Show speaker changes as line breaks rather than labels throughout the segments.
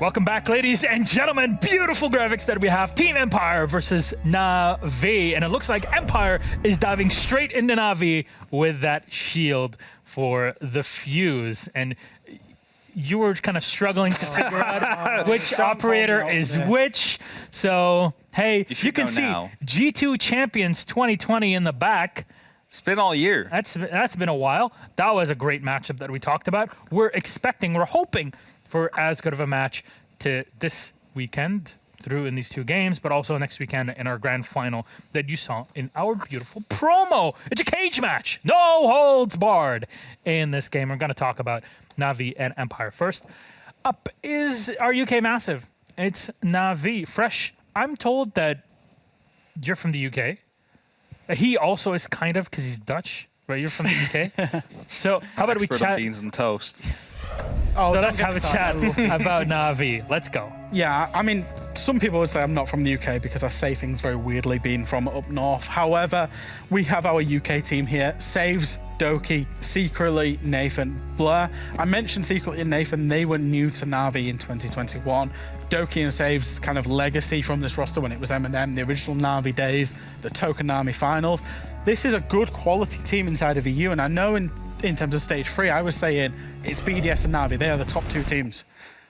Welcome back, ladies and gentlemen. Beautiful graphics that we have. Team Empire versus Na'Vi. And it looks like Empire is diving straight into Na'Vi with that shield for the fuse. And you were kind of struggling to figure out which operator is which. So, hey, you can see now. G2 Champions 2020 in the back.
It's been all year.
That's been a while. That was a great matchup that we talked about. We're hoping for as good of a match to this weekend through in these two games, but also next weekend in our grand final that you saw in our beautiful promo. It's a cage match. No holds barred in this game. We're going to talk about Na'Vi and Empire first. Up is our UK Massive. It's Na'Vi. Fresh, I'm told that you're from the UK. He also is kind of, because he's Dutch, right? You're from the UK. So how about we chat?
Beans and toast.
Oh, so let's have a chat about Na'Vi. Let's go.
Yeah, I mean, some people would say I'm not from the UK because I say things very weirdly being from up north. However, we have our UK team here. Saves, Doki, Secretly, Nathan, Blair. I mentioned Secretly and Nathan. They were new to Na'Vi in 2021. Doki and Saves kind of legacy from this roster when it was M&M, the original Na'Vi days, the Tokonami finals. This is a good quality team inside of EU, and I know in terms of stage 3, I was saying it's BDS and Na'Vi. They are the top two teams.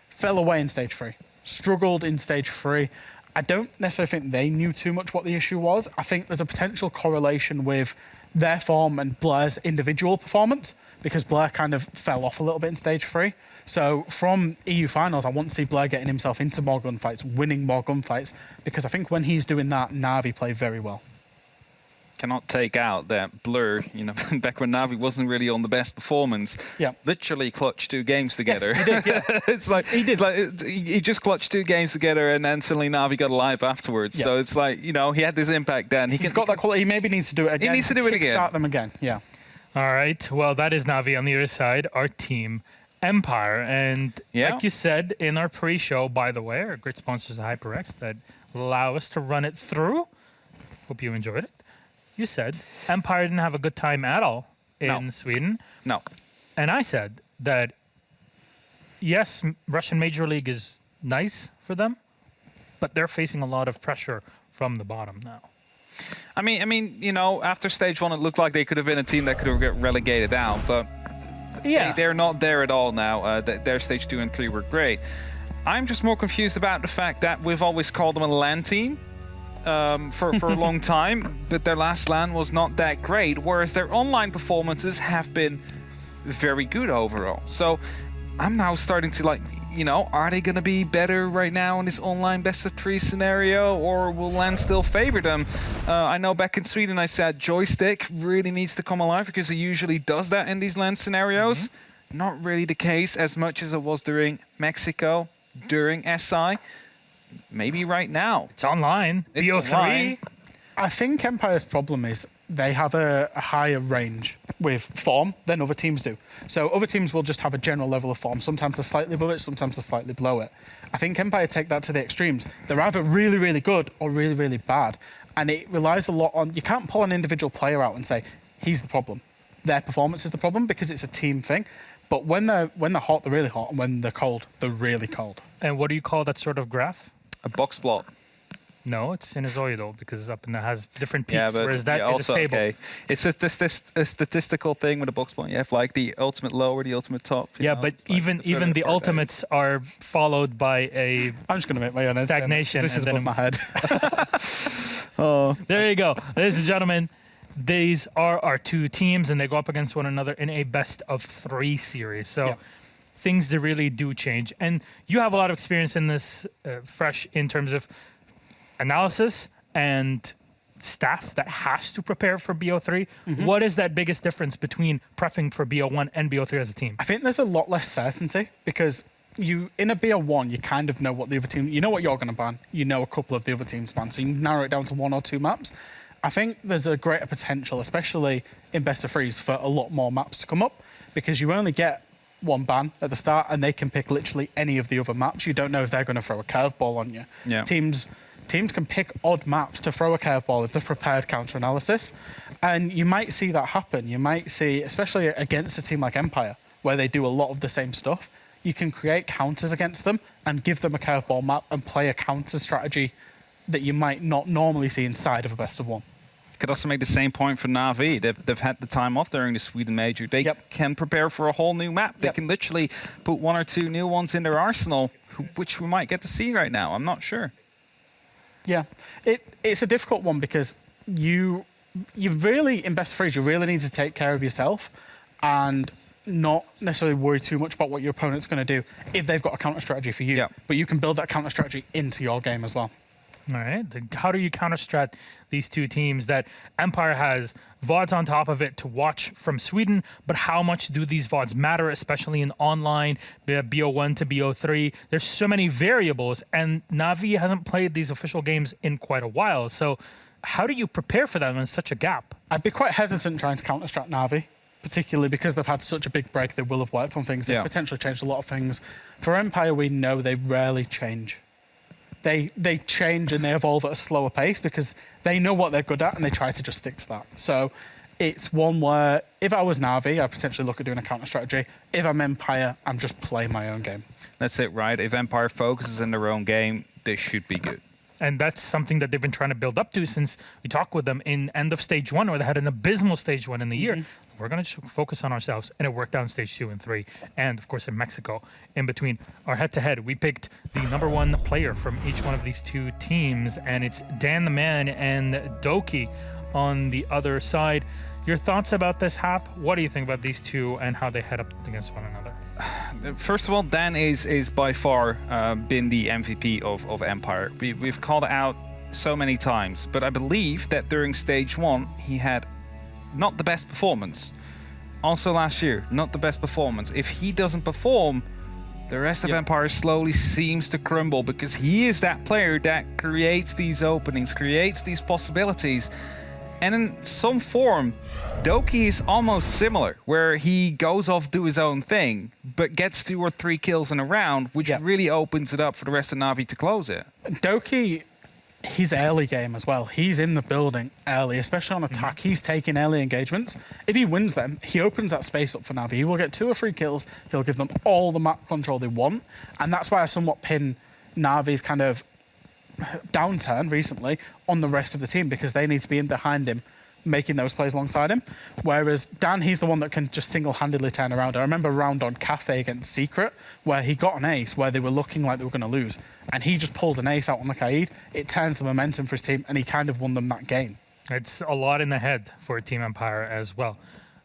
Fell away in stage 3. Struggled in stage 3. I don't necessarily think they knew too much what the issue was. I think there's a potential correlation with their form and Blair's individual performance, because Blair kind of fell off a little bit in stage 3. So from EU finals, I want to see Blair getting himself into more gunfights, winning more gunfights, because I think when he's doing that, Na'Vi play very well.
Cannot take out that Blur, you know, back when Na'Vi wasn't really on the best performance.
Yeah.
Literally clutched 2 games together.
Yes, he did, yeah.
It's like he just clutched 2 games together, and then suddenly Na'Vi got alive afterwards. Yeah. So it's like, you know, he had this impact then.
He's got that quality. He maybe needs to do it again.
He needs to do it again.
Start them again. Yeah.
All right. Well, that is Na'Vi. On the other side, our team Empire. And like you said in our pre-show, by the way, our great sponsors are HyperX that allow us to run it through. Hope you enjoyed it. You said Empire didn't have a good time at all in Sweden.
No.
And I said that, yes, Russian Major League is nice for them, but they're facing a lot of pressure from the bottom now.
I mean, you know, after stage 1, it looked like they could have been a team that could have got relegated out, but they're not there at all now. Their stage 2 and 3 were great. I'm just more confused about the fact that we've always called them a LAN team. For a long time, but their last LAN was not that great, whereas their online performances have been very good overall. So I'm now starting to, like, you know, are they going to be better right now in this online best-of-3 scenario, or will LAN still favor them? I know back in Sweden I said joystick really needs to come alive because it usually does that in these LAN scenarios. Not really the case as much as it was during Mexico, during SI. Maybe right now.
It's online.
It's
BO3.
online.
I think Empire's problem is they have a higher range with form than other teams do. So other teams will just have a general level of form. Sometimes they're slightly above it, sometimes they're slightly below it. I think Empire take that to the extremes. They're either really, really good or really, really bad. And it relies a lot on... You can't pull an individual player out and say, he's the problem. Their performance is the problem, because it's a team thing. But when they're hot, they're really hot. And when they're cold, they're really cold.
And what do you call that sort of graph?
A box plot.
No, it's sinusoidal because it's up and it has different peaks, whereas that is also stable.
Okay. It's a statistical thing with a box plot. You have like the ultimate low or the ultimate top.
Yeah, know? But even the ultimates are followed by a
I'm just going to make my own
stagnation.
This is above my head.
There you go. Ladies and gentlemen, these are our 2 teams, and they go up against one another in a best-of-3 series. So things that really do change. And you have a lot of experience in this, Fresh, in terms of analysis and staff that has to prepare for BO3. What is that biggest difference between prepping for BO1 and BO3 as a team?
I think there's a lot less certainty, because in a BO1, you kind of know what the other team... You know what you're going to ban. You know a couple of the other teams ban, so you can narrow it down to 1 or 2 maps. I think there's a greater potential, especially in best-of-3s, for a lot more maps to come up, because you only get 1 ban at the start, and they can pick literally any of the other maps. You don't know if they're going to throw a curveball on you.
Yeah.
Teams can pick odd maps to throw a curveball if they're prepared counter-analysis. And you might see that happen. You might see, especially against a team like Empire, where they do a lot of the same stuff, you can create counters against them and give them a curveball map and play a counter strategy that you might not normally see inside of a best of one.
Could also make the same point for Na'Vi. They've had the time off during the Sweden Major. They can prepare for a whole new map. They can literally put 1 or 2 new ones in their arsenal, which we might get to see right now. I'm not sure.
Yeah, it's a difficult one because you really, in best of threes, you really need to take care of yourself and not necessarily worry too much about what your opponent's going to do if they've got a counter strategy for you.
Yeah.
But you can build that counter strategy into your game as well.
All right. How do you counter-strat these two teams that Empire has VODs on top of it to watch from Sweden, but how much do these VODs matter, especially in online, BO1 to BO3? There's so many variables, and Na'Vi hasn't played these official games in quite a while. So how do you prepare for them in such a gap?
I'd be quite hesitant trying to counter-strat Na'Vi, particularly because they've had such a big break. They will have worked on things. They've potentially changed a lot of things. For Empire, we know they rarely change. They change and they evolve at a slower pace because they know what they're good at and they try to just stick to that. So it's one where if I was Na'Vi, I'd potentially look at doing a counter strategy. If I'm Empire, I'm just playing my own game.
That's it, right? If Empire focuses in their own game, they should be good.
And that's something that they've been trying to build up to since we talked with them in end of stage 1, where they had an abysmal stage 1 in the year. We're going to focus on ourselves, and it worked out in stage 2 and 3, and of course in Mexico. In between our head-to-head, we picked the #1 player from each one of these two teams, and it's Dan the Man and Doki on the other side. Your thoughts about this, Hap? What do you think about these two and how they head up against one another?
First of all, Dan is by far been the MVP of Empire. We've called it out so many times, but I believe that during stage 1, he had not the best performance. Also last year, not the best performance. If he doesn't perform, the rest of Empire slowly seems to crumble because he is that player that creates these openings, creates these possibilities. And in some form, Doki is almost similar, where he goes off, do his own thing, but gets 2 or 3 kills in a round, which really opens it up for the rest of Na'Vi to close it.
Doki, his early game as well. He's in the building early, especially on attack. He's taking early engagements. If he wins them, he opens that space up for Na'Vi. He will get 2 or 3 kills. He'll give them all the map control they want. And that's why I somewhat pin Na'Vi's kind of downturn recently on the rest of the team because they need to be in behind him, making those plays alongside him. Whereas Dan, he's the one that can just single-handedly turn around. I remember a round on Cafe against Secret where he got an ace where they were looking like they were going to lose. And he just pulls an ace out on the Kaid. It turns the momentum for his team, and he kind of won them that game.
It's a lot in the head for Team Empire as well.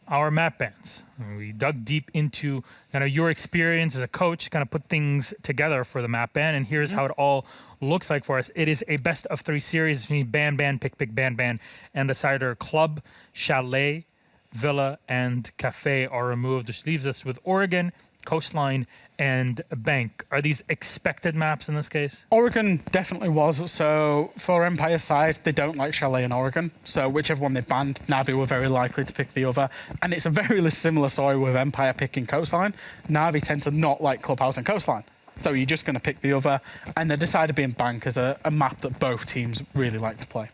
Our map bans. We dug deep into kind of your experience as a coach, kind of put things together for the map ban, and here's how it all looks like for us. It is a best of 3 series between ban, pick, ban, and the cider club, chalet, villa, and cafe are removed, which leaves us with Oregon, coastline, and bank. Are these expected maps in this case?
Oregon definitely was. So for Empire side, they don't like Chalet in Oregon. So whichever one they banned, Na'Vi were very likely to pick the other. And it's a very similar story with Empire picking coastline. Na'Vi tend to not like Clubhouse and coastline. So you're just going to pick the other. And they decided being bank as a map that both teams really like to play.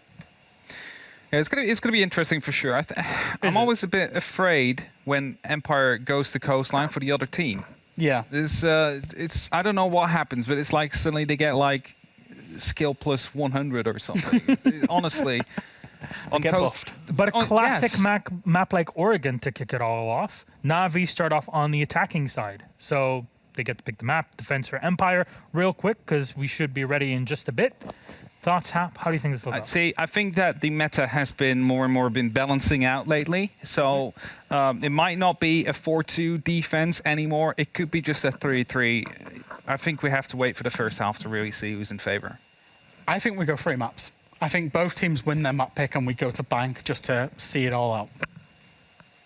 Yeah, it's gonna be interesting for sure. I'm always a bit afraid when Empire goes to coastline for the other team.
Yeah.
It's I don't know what happens, but it's like suddenly they get like skill plus 100 or something. Honestly, on
get
coast.
buffed.
But a classic map like Oregon to kick it all off. Na'Vi start off on the attacking side, so they get to pick the map. Defense for Empire real quick because we should be ready in just a bit. Thoughts, Hap? How do you think this will go?
I think that the meta has been more and more balancing out lately. So it might not be a 4-2 defense anymore. It could be just a 3-3. I think we have to wait for the first half to really see who's in favor.
I think we go 3 maps. I think both teams win their map pick and we go to bank just to see it all out.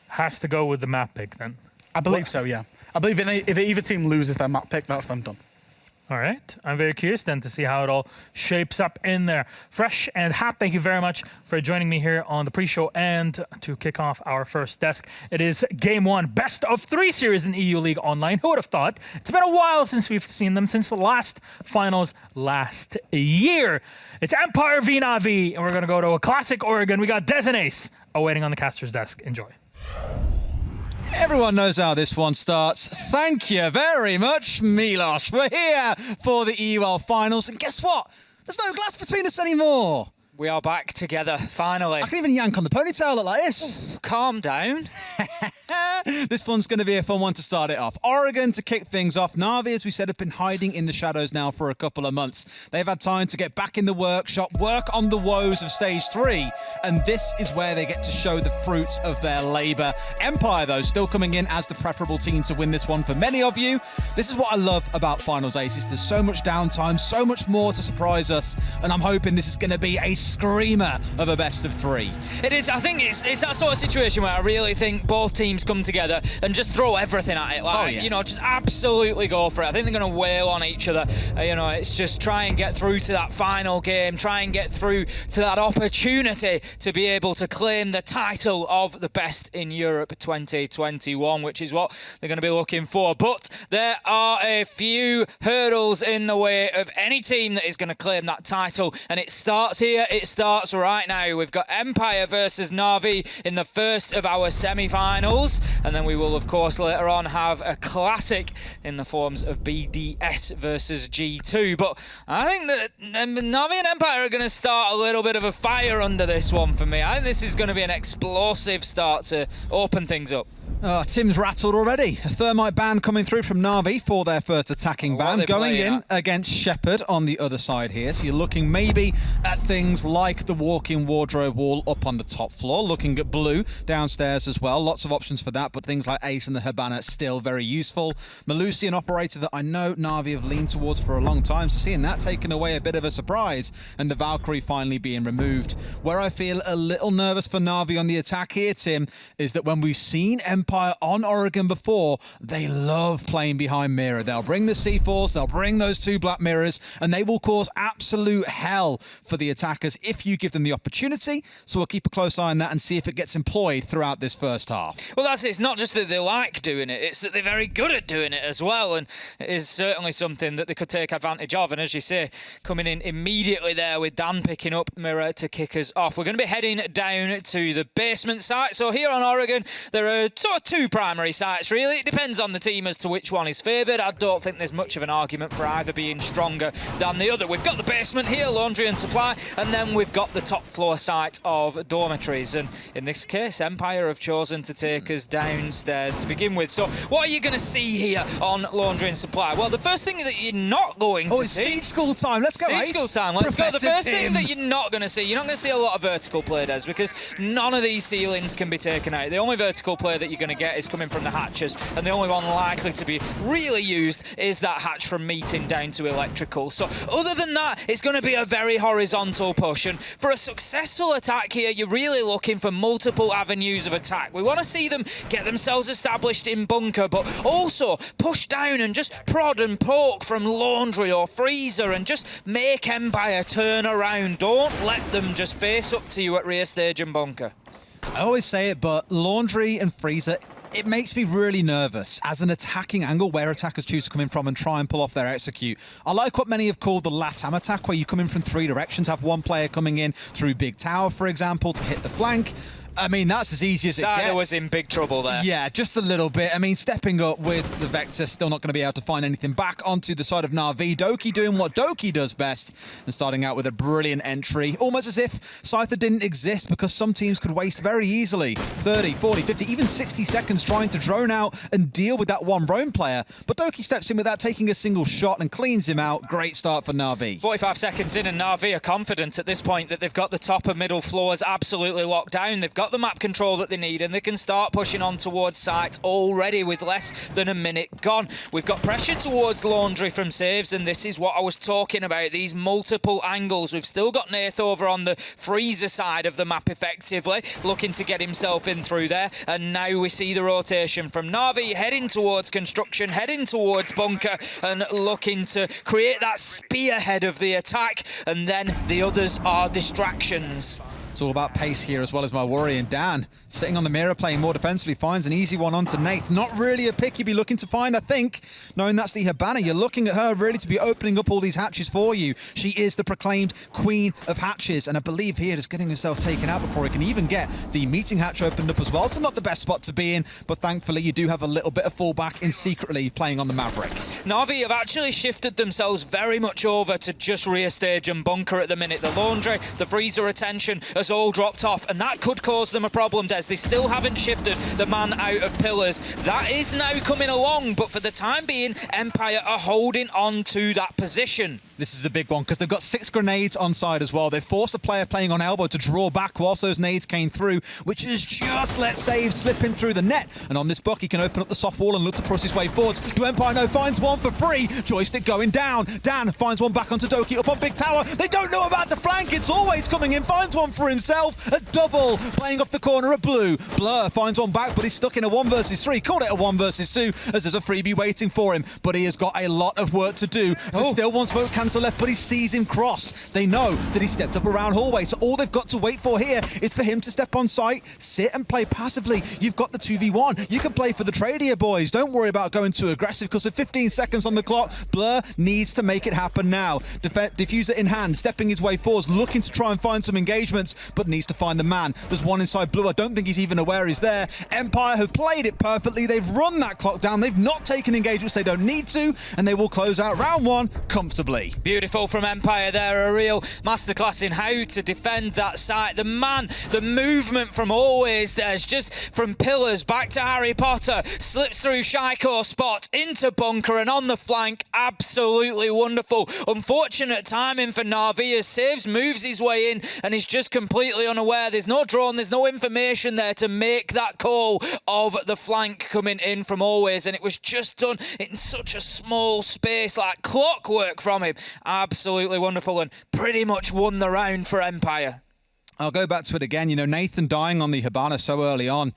Has to go with the map pick then.
I believe so, yeah. I believe if either team loses their map pick, that's them done.
All right. I'm very curious then to see how it all shapes up in there. Fresh and Hap, thank you very much for joining me here on the pre-show and to kick off our first desk. It is Game 1, best of 3 series in EU League Online. Who would have thought? It's been a while since we've seen them, since the last finals last year. It's Empire v Na'Vi, and we're going to go to a classic Oregon. We got Des and Ace awaiting on the caster's desk. Enjoy.
Everyone knows how this one starts. Thank you very much, Milos. We're here for the EUL finals. And guess what? There's no glass between us anymore.
We are back together, finally.
I can even yank on the ponytail like this.
Calm down.
This one's going to be a fun one to start it off. Oregon to kick things off. Na'Vi, as we said, have been hiding in the shadows now for a couple of months. They've had time to get back in the workshop, work on the woes of Stage 3, and this is where they get to show the fruits of their labour. Empire, though, still coming in as the preferable team to win this one for many of you. This is what I love about Finals Aces. There's so much downtime, so much more to surprise us, and I'm hoping this is going to be a screamer of a best of 3.
It is. I think it's that sort of situation where I really think both teams come together and just throw everything at it. Like, you know, just absolutely go for it. I think they're going to wail on each other. You know, it's just try and get through to that final game, try and get through to that opportunity to be able to claim the title of the best in Europe 2021, which is what they're going to be looking for. But there are a few hurdles in the way of any team that is going to claim that title, and it starts here. It starts right now. We've got Empire versus Na'Vi in the first of our semi-finals, and then we will, of course, later on have a classic in the forms of BDS versus G2. But I think that Na'Vi and Empire are going to start a little bit of a fire under this one for me. I think this is going to be an explosive start to open things up.
Oh, Tim's rattled already. A thermite ban coming through from Na'Vi for their first attacking ban, going in against Shepherd on the other side here. So you're looking maybe at things like the walk-in wardrobe wall up on the top floor, looking at blue downstairs as well. Lots of options for that, but things like Ace and the Habana still very useful. Malusi, an operator that I know Na'Vi have leaned towards for a long time, so seeing that taken away a bit of a surprise, and the Valkyrie finally being removed. Where I feel a little nervous for Na'Vi on the attack here, Tim, is that when we've seen Empire on Oregon before, they love playing behind mirror. They'll bring the C4s, they'll bring those 2 black mirrors, and they will cause absolute hell for the attackers if you give them the opportunity. So we'll keep a close eye on that and see if it gets employed throughout this first half.
Well, that's it. It's not just that they like doing it, it's that they're very good at doing it as well, and it is certainly something that they could take advantage of. And as you say, coming in immediately there with Dan picking up mirror to kick us off. We're going to be heading down to the basement site. So here on Oregon, there are sort of 2 primary sites, really. It depends on the team as to which one is favoured. I don't think there's much of an argument for either being stronger than the other. We've got the basement here, laundry and supply, and then we've got the top floor site of dormitories. And in this case, Empire have chosen to take us downstairs to begin with. So what are you going to see here on laundry and supply? Well, the first thing that you're not going to see...
it's Siege School time. Let's go,
Siege School time. Let's go. The first thing that you're not going to see, you're not going to see a lot of vertical play, Des, because none of these ceilings can be taken out. The only vertical play that you're going to get is coming from the hatches, and the only one likely to be really used is that hatch from meeting down to electrical. So other than that, it's going to be a very horizontal push, and for a successful attack here, you're really looking for multiple avenues of attack. We want to see them get themselves established in bunker, but also push down and just prod and poke from laundry or freezer and just make Empire turn around. Don't let them just face up to you at rear stage and bunker.
I always say it, but laundry and freezer, it makes me really nervous as an attacking angle where attackers choose to come in from and try and pull off their execute. I like what many have called the LATAM attack, where you come in from 3 directions, have one player coming in through Big Tower, for example, to hit the flank. I mean, that's as easy as it gets.
Sada was in big trouble there.
Yeah, just a little bit. I mean, stepping up with the Vector, still not going to be able to find anything back onto the side of Na'Vi. Doki doing what Doki does best and starting out with a brilliant entry. Almost as if Scyther didn't exist, because some teams could waste very easily 30, 40, 50, even 60 seconds trying to drone out and deal with that one roam player. But Doki steps in without taking a single shot and cleans him out. Great start for Na'Vi.
45 seconds in, and Na'Vi are confident at this point that they've got the top and middle floors absolutely locked down. They've got the map control that they need, and they can start pushing on towards site already with less than a minute gone. We've got pressure towards laundry from saves, and this is what I was talking about, these multiple angles. We've still got Nath over on the freezer side of the map effectively, looking to get himself in through there, and now we see the rotation from Na'Vi heading towards construction, heading towards bunker, and looking to create that spearhead of the attack, and then the others are distractions.
It's all about pace here as well as my worry. And Dan, sitting on the mirror playing more defensively, finds an easy one onto Nath. Not really a pick you'd be looking to find, I think, knowing that's the Hibana. You're looking at her really to be opening up all these hatches for you. She is the proclaimed queen of hatches, and I believe here just getting herself taken out before he can even get the meeting hatch opened up as well. So not the best spot to be in, but thankfully you do have a little bit of fallback in secretly playing on the Maverick.
Na'Vi have actually shifted themselves very much over to just rear stage and bunker at the minute. The laundry, the freezer retention has all dropped off, and that could cause them a problem, Des. They still haven't shifted the man out of pillars. That is now coming along, but for the time being, Empire are holding on to that position.
This is a big one because they've got 6 grenades on side as well. They forced a player playing on elbow to draw back whilst those nades came through, which has just let Save slip in through the net. And on this buck, he can open up the soft wall and look to push his way forwards. Do Empire know? Finds one for free. Joystick going down. Dan finds one back onto Doki up on Big Tower. They don't know about the flank. It's always coming in. Finds one for himself. A double playing off the corner of Blue. Blur finds one back, but he's stuck in a 1 versus 3. Called it a 1 versus 2 as there's a freebie waiting for him. But he has got a lot of work to do. There's still one smoke cancel left, but he sees him cross. They know that he stepped up around hallway, so all they've got to wait for here is for him to step on site, sit and play passively. You've got the 2v1. You can play for the trade here, boys. Don't worry about going too aggressive, because with 15 seconds on the clock, Blur needs to make it happen now. Diffuser in hand, stepping his way forwards, looking to try and find some engagements, but needs to find the man. There's one inside Blue. I don't think he's even aware he's there. Empire have played it perfectly. They've run that clock down. They've not taken engagements they don't need to, and they will close out round 1 comfortably.
Beautiful from Empire there, a real masterclass in how to defend that site. The man, the movement from always there's just from pillars back to Harry Potter, slips through Shaiko spot into bunker and on the flank. Absolutely wonderful. Unfortunate timing for Na'Vi as Saves moves his way in and he's just completely unaware. There's no drone, there's no information there to make that call of the flank coming in from always, and it was just done in such a small space, like clockwork from him. Absolutely wonderful, and pretty much won the round for Empire.
I'll go back to it again. You know, Nathan dying on the Hibana so early on,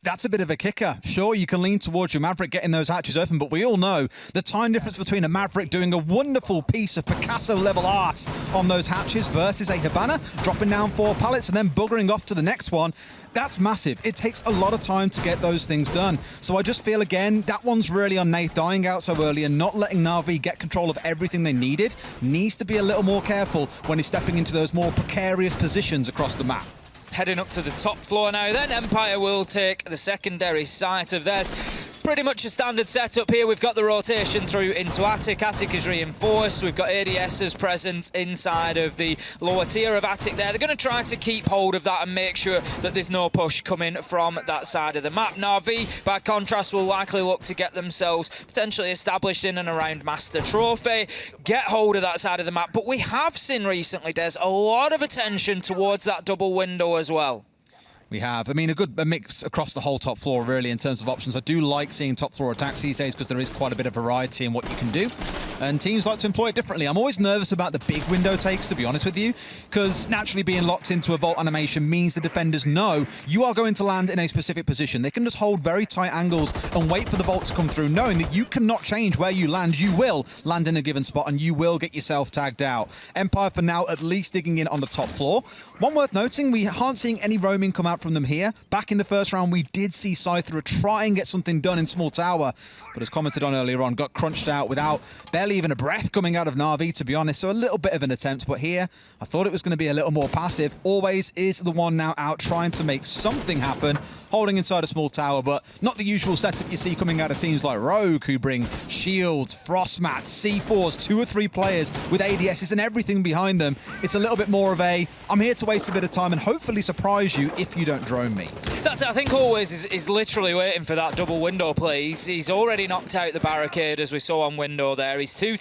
that's a bit of a kicker. Sure, you can lean towards your Maverick getting those hatches open, but we all know the time difference between a Maverick doing a wonderful piece of Picasso-level art on those hatches versus a Hibana dropping down 4 pallets and then buggering off to the next one. That's massive. It takes a lot of time to get those things done. So I just feel, again, that one's really on Nath dying out so early and not letting Na'Vi get control of everything they needed. Needs to be a little more careful when he's stepping into those more precarious positions across the map.
Heading up to the top floor now, then Empire will take the secondary site of theirs. Pretty much a standard setup here. We've got the rotation through into Attic. Attic is reinforced. We've got ADSs present inside of the lower tier of Attic there. They're going to try to keep hold of that and make sure that there's no push coming from that side of the map. Na'Vi, by contrast, will likely look to get themselves potentially established in and around Master Trophy, get hold of that side of the map. But we have seen recently, there's a lot of attention towards that double window as well.
We have. I mean, a mix across the whole top floor, really, in terms of options. I do like seeing top floor attacks these days because there is quite a bit of variety in what you can do. And teams like to employ it differently. I'm always nervous about the big window takes, to be honest with you, because naturally being locked into a vault animation means the defenders know you are going to land in a specific position. They can just hold very tight angles and wait for the vault to come through, knowing that you cannot change where you land. You will land in a given spot and you will get yourself tagged out. Empire, for now, at least digging in on the top floor. One worth noting, we aren't seeing any roaming come out from them here. Back in the first round, we did see Scyther try and get something done in Small Tower, but as commented on earlier on, got crunched out without barely even a breath coming out of Na'Vi, to be honest. So a little bit of an attempt, but here, I thought it was going to be a little more passive. Always is the one now out trying to make something happen, holding inside a Small Tower, but not the usual setup you see coming out of teams like Rogue, who bring shields, frost mats, C4s, 2 or 3 players with ADSs and everything behind them. It's a little bit more of a, I'm here to waste a bit of time and hopefully surprise you if you don't drone me.
That's it. I think Always is literally waiting for that double window play. He's already knocked out the barricade, as we saw on window there. He's two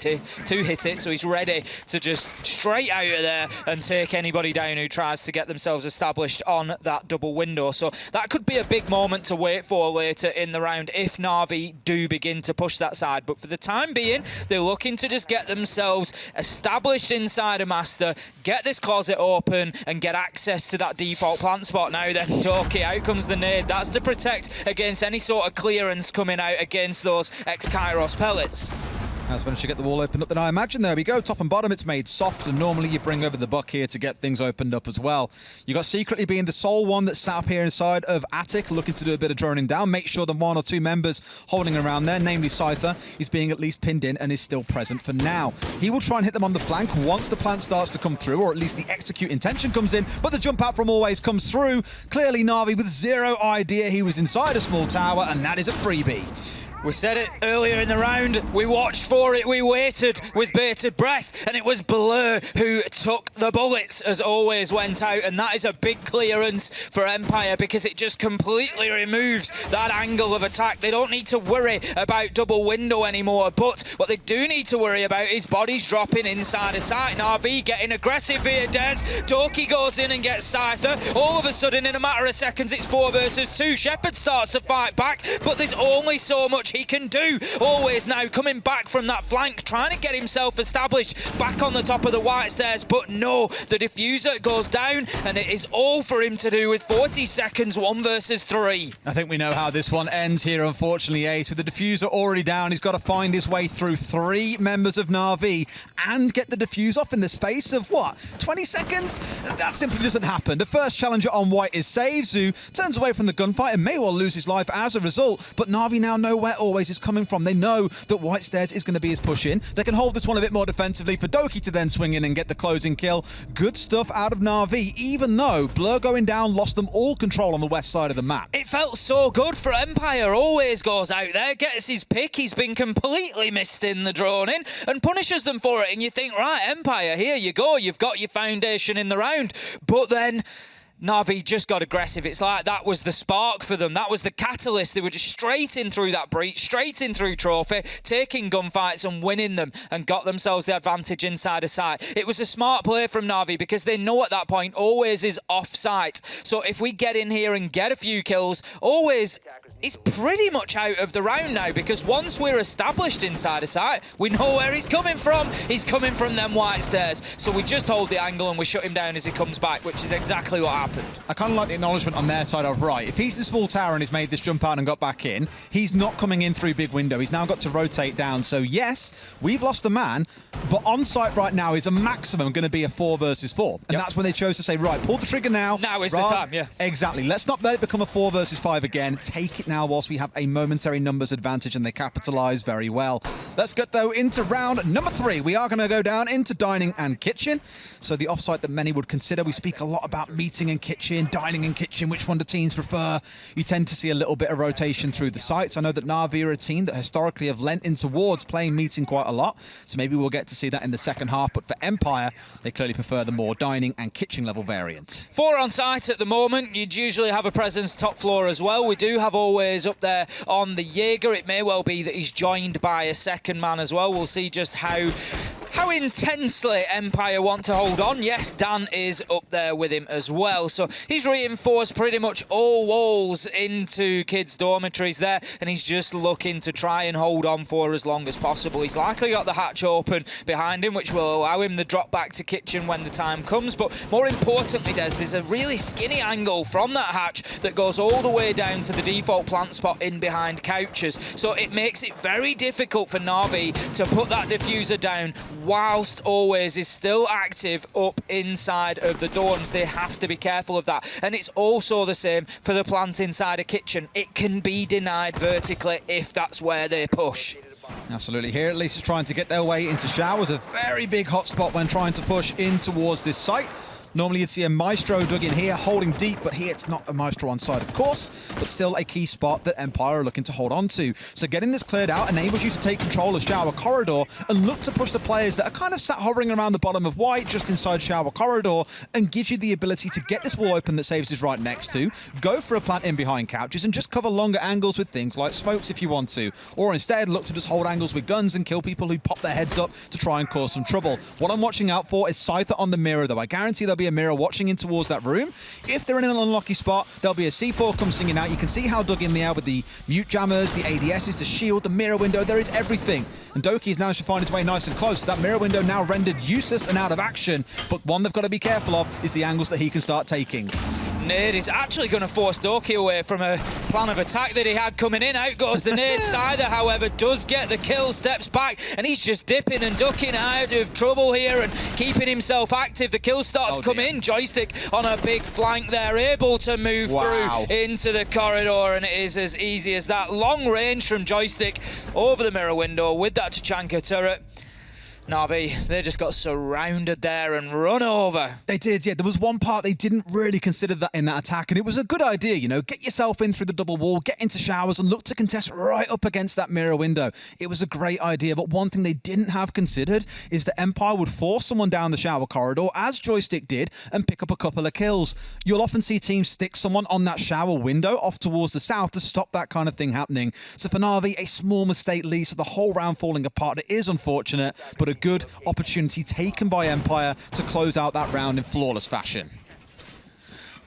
hit it, so he's ready to just straight out of there and take anybody down who tries to get themselves established on that double window. So that could be a big moment to wait for later in the round if Na'Vi do begin to push that side. But for the time being, they're looking to just get themselves established inside a Master, get this closet open and get access to that default plant spot. Now then, Doki, out comes the nade. That's to protect against any sort of clearance coming out against those ex-Kairos pellets.
Has managed to get the wall opened up. Then I imagine there we go, top and bottom, it's made soft, and normally you bring over the buck here to get things opened up as well. You got Secretly being the sole one that's sat up here inside of Attic, looking to do a bit of droning down. Make sure that 1 or 2 members holding around there, namely Scyther, is being at least pinned in and is still present for now. He will try and hit them on the flank once the plant starts to come through, or at least the execute intention comes in, but the jump out from Always comes through. Clearly Na'Vi with zero idea he was inside a small tower, and that is a freebie.
We said it earlier in the round, we watched for it, we waited with bated breath, and it was Blur who took the bullets as Always went out, and that is a big clearance for Empire because it just completely removes that angle of attack. They don't need to worry about double window anymore, but what they do need to worry about is bodies dropping inside a site. Na'Vi getting aggressive here, Des. Doki goes in and gets Scyther. All of a sudden, in a matter of seconds, it's 4 versus 2. Shepard starts to fight back, but there's only so much he can do. Always now coming back from that flank, trying to get himself established back on the top of the white stairs, but no, the diffuser goes down, and it is all for him to do with 40 seconds, 1 versus 3.
I think we know how this one ends here, unfortunately, Ace. With the diffuser already down, he's got to find his way through 3 members of Na'Vi and get the diffuse off in the space of, what, 20 seconds? That simply doesn't happen. The first challenger on white is saved. Zoo turns away from the gunfight and may well lose his life as a result, but Na'Vi now know where Always is coming from. They know that white stairs is going to be his push in. They can hold this one a bit more defensively for Doki to then swing in and get the closing kill. Good stuff out of Na'Vi, even though Blur going down lost them all control on the west side of the map.
It felt so good for Empire. Always goes out there, gets his pick. He's been completely missed in the droning and punishes them for it. And you think, right, Empire, here you go. You've got your foundation in the round. But then Na'Vi just got aggressive. It's like that was the spark for them. That was the catalyst. They were just straight in through that breach, straight in through Trophy, taking gunfights and winning them, and got themselves the advantage inside a site. It was a smart play from Na'Vi because they know at that point Always is off site. So if we get in here and get a few kills, Always is pretty much out of the round now, because once we're established inside a site, we know where he's coming from. He's coming from them white stairs. So we just hold the angle and we shut him down as he comes back, which is exactly what happened.
I kind of like the acknowledgement on their side of, right, if he's the small tower and he's made this jump out and got back in, he's not coming in through big window. He's now got to rotate down. So yes, we've lost a man, but on site right now is a maximum going to be a 4 versus 4. And that's when they chose to say, right, pull the trigger now.
Now is the time, yeah.
Exactly. Let's not let it become a 4 versus 5 again. Take it now whilst we have a momentary numbers advantage, and they capitalise very well. Let's get, though, into round number 3. We are going to go down into dining and kitchen. So the offsite that many would consider, we speak a lot about meeting and kitchen, dining and kitchen, which one do teams prefer? You tend to see a little bit of rotation through the sites. I know that Na'Vi are a team that historically have lent in towards playing meeting quite a lot, so maybe we'll get to see that in the second half, but for Empire, they clearly prefer the more dining and kitchen level variant.
4 on site at the moment. You'd usually have a presence top floor as well. We do have Always up there on the Jaeger. It may well be that he's joined by a second man as well. We'll see just how intensely Empire want to hold on. Yes, Dan is up there with him as well. So he's reinforced pretty much all walls into kids' dormitories there, and he's just looking to try and hold on for as long as possible. He's likely got the hatch open behind him, which will allow him the drop back to kitchen when the time comes. But more importantly, Des, there's a really skinny angle from that hatch that goes all the way down to the default plant spot in behind couches. So it makes it very difficult for Na'Vi to put that diffuser down whilst Always is still active up inside of the dorms. They have to be careful of that. And it's also the same for the plant inside a kitchen. It can be denied vertically if that's where they push.
Absolutely. Here at least is trying to get their way into showers, a very big hotspot when trying to push in towards this site. Normally you'd see a Maestro dug in here, holding deep, but here it's not a Maestro on side, of course, but still a key spot that Empire are looking to hold on to. So getting this cleared out enables you to take control of Shower Corridor and look to push the players that are kind of sat hovering around the bottom of white, just inside Shower Corridor, and gives you the ability to get this wall open that Saves is right next to, go for a plant in behind couches, and just cover longer angles with things like smokes if you want to, or instead look to just hold angles with guns and kill people who pop their heads up to try and cause some trouble. What I'm watching out for is Scyther on the mirror, though. I guarantee there'll be a mirror watching in towards that room. If they're in an unlucky spot, there'll be a C4 come singing out. You can see how dug in they are with the mute jammers, the ADSs, the shield, the mirror window. There is everything. And Doki's managed to find his way nice and close. That mirror window now rendered useless and out of action. But one they've got to be careful of is the angles that he can start taking.
nade is actually going to force Doki away from a plan of attack that he had coming in. Out goes the nade. Scyther, however, does get the kill, steps back, and he's just dipping and ducking out of trouble here and keeping himself active. The kills start to come in. Joystick on a big flank there, able to move through into the corridor, and it is as easy as that. Long range from Joystick over the mirror window with that Tachanka turret. Na'Vi, they just got surrounded there and run over.
They did, yeah. There was one part they didn't really consider that in that attack, and it was a good idea, you know. Get yourself in through the double wall, get into showers, and look to contest right up against that mirror window. It was a great idea, but one thing they didn't have considered is that Empire would force someone down the shower corridor, as Joystick did, and pick up a couple of kills. You'll often see teams stick someone on that shower window off towards the south to stop that kind of thing happening. So for Na'Vi, a small mistake leads to the whole round falling apart. It is unfortunate, but a good opportunity taken by Empire to close out that round in flawless fashion.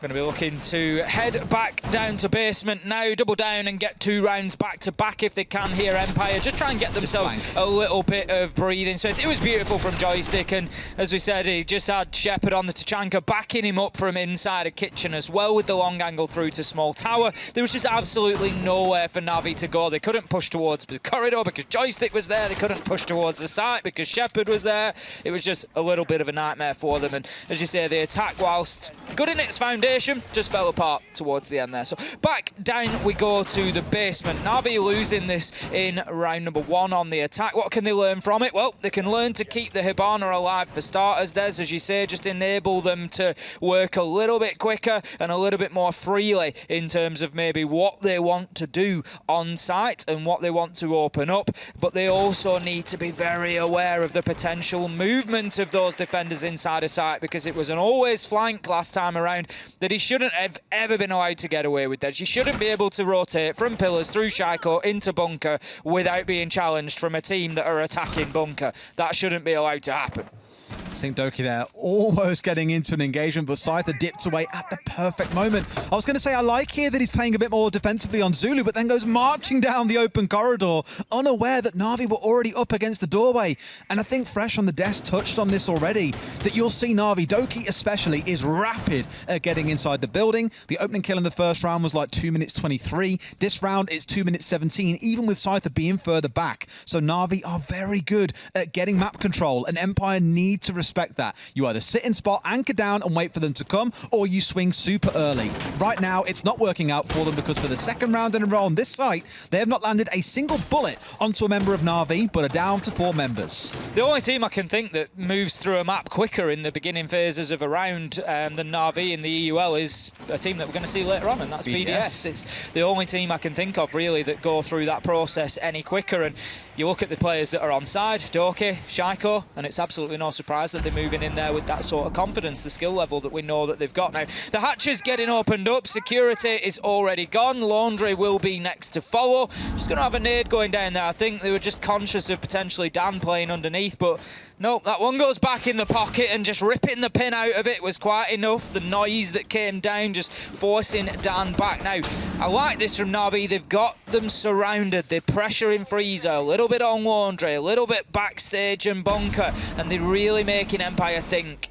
Going to be looking to head back down to basement now, double down and get 2 rounds back to back if they can here, Empire. Just try and get themselves a little bit of breathing space. It was beautiful from Joystick, and as we said, he just had Shepard on the Tachanka, backing him up from inside a kitchen as well with the long angle through to small tower. There was just absolutely nowhere for Na'Vi to go. They couldn't push towards the corridor because Joystick was there. They couldn't push towards the site because Shepard was there. It was just a little bit of a nightmare for them, and as you say, the attack, whilst good in its foundation, just fell apart towards the end there. So back down we go to the basement. Na'Vi losing this in round number 1 on the attack. What can they learn from it? Well, they can learn to keep the Hibana alive for starters. There's, as you say, just enable them to work a little bit quicker and a little bit more freely in terms of maybe what they want to do on site and what they want to open up. But they also need to be very aware of the potential movement of those defenders inside a site, because it was an always flank last time around that he shouldn't have ever been allowed to get away with that. He shouldn't be able to rotate from pillars through Shaiko into bunker without being challenged from a team that are attacking bunker. That shouldn't be allowed to happen.
I think Doki there almost getting into an engagement, but Scyther dipped away at the perfect moment. I was going to say I like here that he's playing a bit more defensively on Zulu, but then goes marching down the open corridor, unaware that Na'Vi were already up against the doorway. And I think Fresh on the desk touched on this already, that you'll see Na'Vi, Doki especially, is rapid at getting inside the building. The opening kill in the first round was like 2 minutes 23. This round it's 2 minutes 17, even with Scyther being further back. So Na'Vi are very good at getting map control, and Empire need to respect that. You either sit in spot, anchor down and wait for them to come, or you swing super early. Right now, it's not working out for them, because for the second round in a row on this site, they have not landed a single bullet onto a member of Na'Vi, but are down to 4 members.
The only team I can think that moves through a map quicker in the beginning phases of a round than Na'Vi in the EUL is a team that we're going to see later on, and that's BDS. It's the only team I can think of, really, that go through that process any quicker. And you look at the players that are on side, Doki, Shaiko, and it's absolutely no surprise that they're moving in there with that sort of confidence, the skill level that we know that they've got now. The hatch is getting opened up, security is already gone, laundry will be next to follow. Just going to have a nade going down there. I think they were just conscious of potentially Dan playing underneath, but no, that one goes back in the pocket, and just ripping the pin out of it was quite enough. The noise that came down just forcing Dan back. Now, I like this from Na'Vi. They've got them surrounded. They're pressuring Freezer, a little bit on laundry, a little bit backstage and bunker, and they're really making Empire think.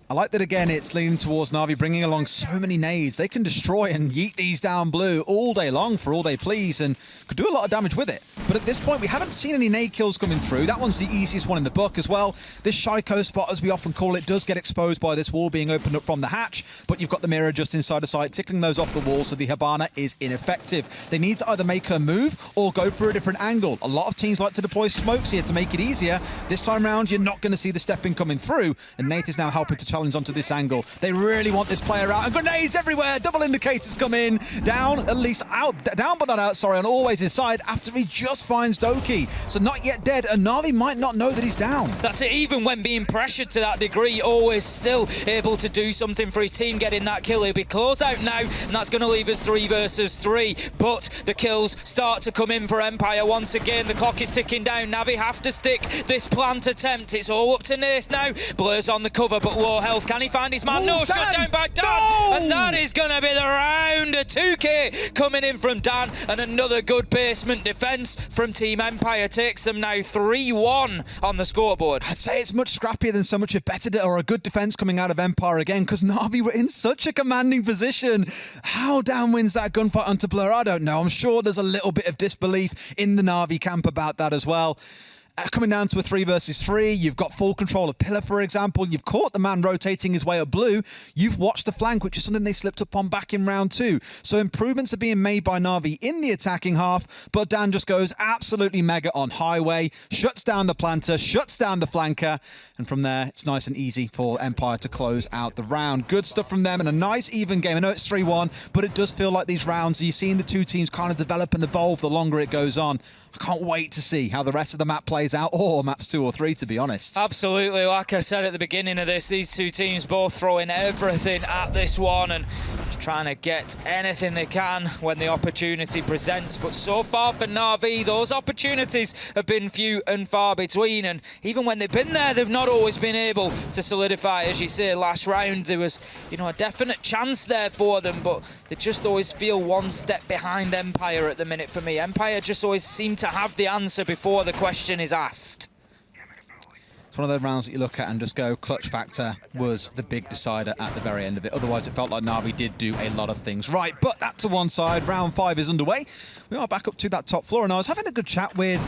I like that, again, it's leaning towards Na'Vi, bringing along so many nades. They can destroy and yeet these down blue all day long for all they please, and could do a lot of damage with it. But at this point, we haven't seen any nade kills coming through. That one's the easiest one in the book as well. This Shaiko spot, as we often call it, does get exposed by this wall being opened up from the hatch, but you've got the mirror just inside the site, tickling those off the wall, so the Hibana is ineffective. They need to either make her move or go for a different angle. A lot of teams like to deploy smokes here to make it easier. This time round, you're not going to see the stepping coming through, and Nate is now helping to challenge onto this angle. They really want this player out, and grenades everywhere. Double indicators come in. Down, at least out, down but not out, sorry, on always inside after he just finds Doki. So not yet dead, and Na'Vi might not know that he's down.
That's it, even when being pressured to that degree, always still able to do something for his team, getting that kill. He'll be close out now, and that's going to leave us 3 versus 3. But the kills start to come in for Empire once again. The clock is ticking down. Na'Vi have to stick this plant attempt. It's all up to Nath now. Blur's on the cover, but low health. Can he find his man? No,
Dan!
shut down by Dan.
No!
And that is going to be the round. A 2K coming in from Dan, and another good basement defence from Team Empire takes them now 3-1 on the scoreboard.
I'd say it's much scrappier than so much a better or a good defence coming out of Empire again, because Na'Vi were in such a commanding position. How Dan wins that gunfight onto Blur, I don't know. I'm sure there's a little bit of disbelief in the Na'Vi camp about that as well. Coming down to a 3 versus 3, you've got full control of Pillar, for example. You've caught the man rotating his way up blue. You've watched the flank, which is something they slipped up on back in round 2. So improvements are being made by Na'Vi in the attacking half, but Dan just goes absolutely mega on highway, shuts down the planter, shuts down the flanker, and from there, it's nice and easy for Empire to close out the round. Good stuff from them, and a nice even game. I know it's 3-1, but it does feel like these rounds, you're seeing the two teams kind of develop and evolve the longer it goes on. I can't wait to see how the rest of the map plays out, or maps 2 or 3, to be honest.
Absolutely. Like I said at the beginning of this, these two teams both throwing everything at this one and just trying to get anything they can when the opportunity presents. But so far for Na'Vi, those opportunities have been few and far between. And even when they've been there, they've not always been able to solidify. As you say, last round, there was, a definite chance there for them, but they just always feel one step behind Empire at the minute for me. Empire just always seem to have the answer before the question is asked.
It's one of those rounds that you look at and just go, clutch factor was the big decider at the very end of it. Otherwise, it felt like Na'Vi did do a lot of things right. But that to one side, round 5 is underway. We are back up to that top floor, and I was having a good chat with,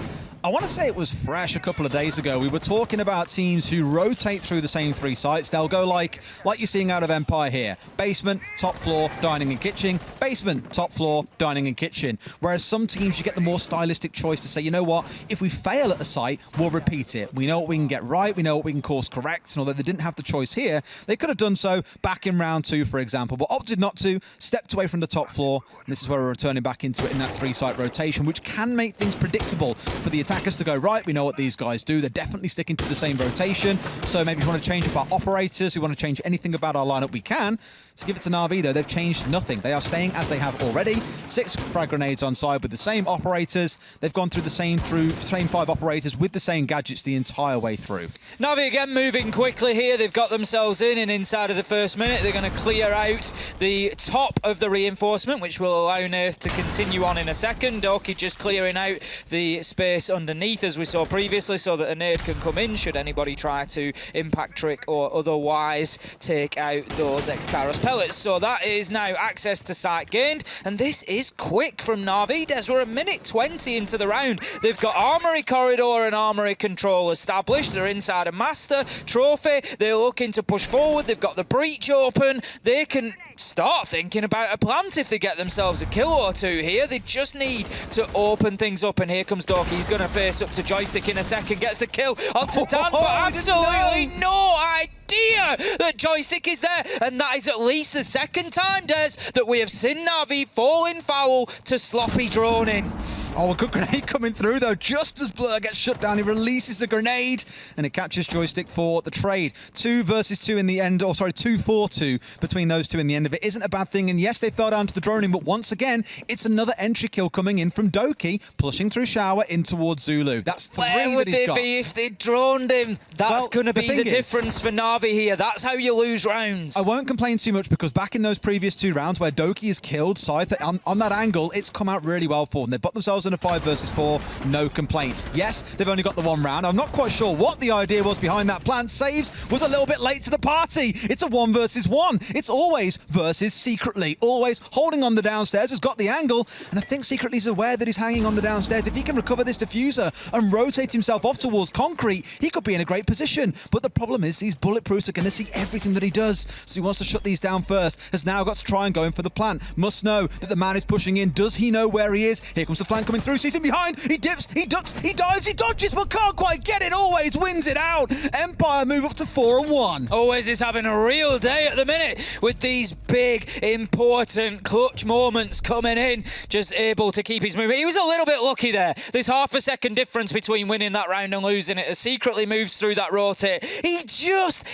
I want to say it was Fresh a couple of days ago. We were talking about teams who rotate through the same 3 sites. They'll go like you're seeing out of Empire here. Basement, top floor, dining and kitchen. Basement, top floor, dining and kitchen. Whereas some teams, you get the more stylistic choice to say, you know what, if we fail at a site, we'll repeat it. We know what we can get right. We know what we can course correct. And although they didn't have the choice here, they could have done so back in round 2, for example, but opted not to, stepped away from the top floor. And this is where we're returning back into it in that 3-site rotation, which can make things predictable for the attackers to go, right, we know what these guys do. They're definitely sticking to the same rotation. So maybe if we want to change up our operators, we want to change anything about our lineup, we can. To give it to Na'Vi, though, they've changed nothing. They are staying as they have already. 6 frag grenades on side with the same operators. They've gone through the same 5 operators with the same gadgets the entire way through.
Na'Vi again moving quickly here. They've got themselves in, and inside of the first minute, they're going to clear out the top of the reinforcement, which will allow Nath to continue on in a second. Doki just clearing out the space underneath, as we saw previously, so that a nade can come in should anybody try to impact trick or otherwise take out those X-Karos pellets. So that is now access to site gained, and this is quick from Na'Vi. Des, we're a minute 20 into the round. They've got Armory Corridor and Armory Control established. They're inside a Master Trophy. They're looking to push forward. They've got the breach open. They can start thinking about a plant if they get themselves a kill or 2 here. They just need to open things up, and here comes Doki. He's going to face up to Joystick in a second, gets the kill onto Dan, but absolutely no idea that Joystick is there, and that is at least the second time, Des, that we have seen Na'Vi falling foul to sloppy droning.
Oh, a good grenade coming through, though. Just as Blur gets shut down, he releases a grenade, and it catches Joystick for the trade. 2 versus 2 in the end, 2-4-2 between those two in the end of it. Isn't a bad thing, and yes, they fell down to the droning, but once again, it's another entry kill coming in from Doki, pushing through Shower in towards Zulu. That's 3
Where would they be if they droned him? That's going to be the difference for Na'Vi here. That's how you lose rounds.
I won't complain too much, because back in those previous 2 rounds where Doki is killed, Scythe, on that angle, it's come out really well for them. They've put themselves in a 5 versus 4, no complaints. Yes, they've only got the 1 round. I'm not quite sure what the idea was behind that plan. Saves was a little bit late to the party. It's a 1 versus 1. It's always versus Secretly. Always holding on the downstairs, has got the angle, and I think Secretly's aware that he's hanging on the downstairs. If he can recover this diffuser and rotate himself off towards Concrete, he could be in a great position. But the problem is these bulletproofs are going to see everything that he does. So he wants to shut these down first. Has now got to try and go in for the plant. Must know that the man is pushing in. Does he know where he is? Here comes the flank coming through. Sees him behind. He dips, he ducks, he dives, he dodges, but can't quite get it. Always wins it out. Empire move up to 4-1.
Always is having a real day at the minute with these big, important clutch moments coming in. Just able to keep his movement. He was a little bit lucky there. There's half a second difference between winning that round and losing it. As Secretly moves through that rotate, he just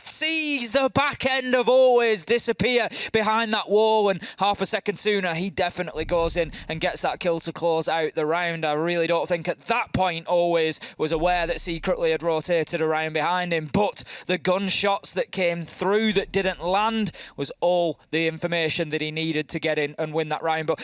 sees the back end of Always disappear behind that wall, and half a second sooner he definitely goes in and gets that kill to close close out the round. I really don't think at that point Always was aware that Secretly had rotated around behind him, but the gunshots that came through that didn't land was all the information that he needed to get in and win that round. But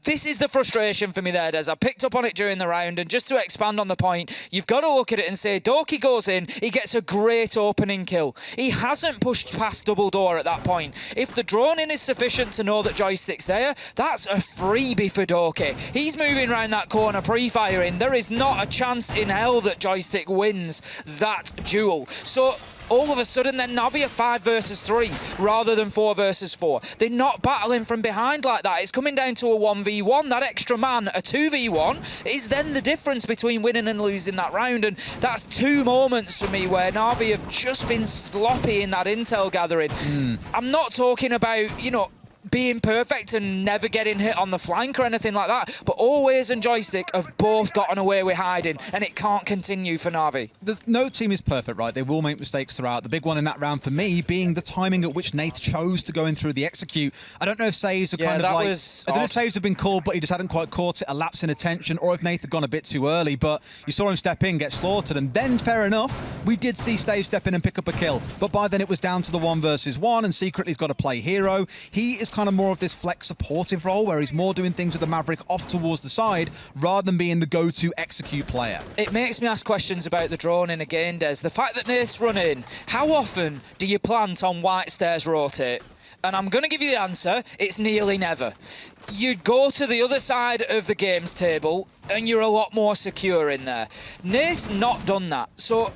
this is the frustration for me there, Des. I picked up on it during the round, and just to expand on the point, you've got to look at it and say, Doki goes in, he gets a great opening kill. He hasn't pushed past double door at that point. If the drone in is sufficient to know that Joystick's there, that's a freebie for Doki. He's moving around that corner pre-firing. There is not a chance in hell that Joystick wins that duel. So all of a sudden, then Na'Vi are 5 versus 3 rather than 4 versus 4. They're not battling from behind like that. It's coming down to a 1v1. That extra man, a 2v1, is then the difference between winning and losing that round. And that's 2 moments for me where Na'Vi have just been sloppy in that intel gathering. I'm not talking about, you know, being perfect and never getting hit on the flank or anything like that, but Always and Joystick have both gotten away with hiding, and it can't continue for Na'Vi.
No team is perfect, right? They will make mistakes throughout. The big one in that round for me being the timing at which Nath chose to go in through the execute. I don't know if saves are kind of like... I don't know if saves have been called, but he just hadn't quite caught it, a lapse in attention, or if Nath had gone a bit too early, but you saw him step in, get slaughtered, and then, fair enough, we did see Stave step in and pick up a kill. But by then it was down to the 1 versus 1, and Secretly's got to play hero. He is kind of more of this flex supportive role where he's more doing things with the Maverick off towards the side rather than being the go-to execute player.
It makes me ask questions about the drone in again, Des. The fact that Nath's running, how often do you plant on white stairs rotate? And I'm going to give you the answer, it's nearly never. You go to the other side of the games table and you're a lot more secure in there. Nath's not done that. So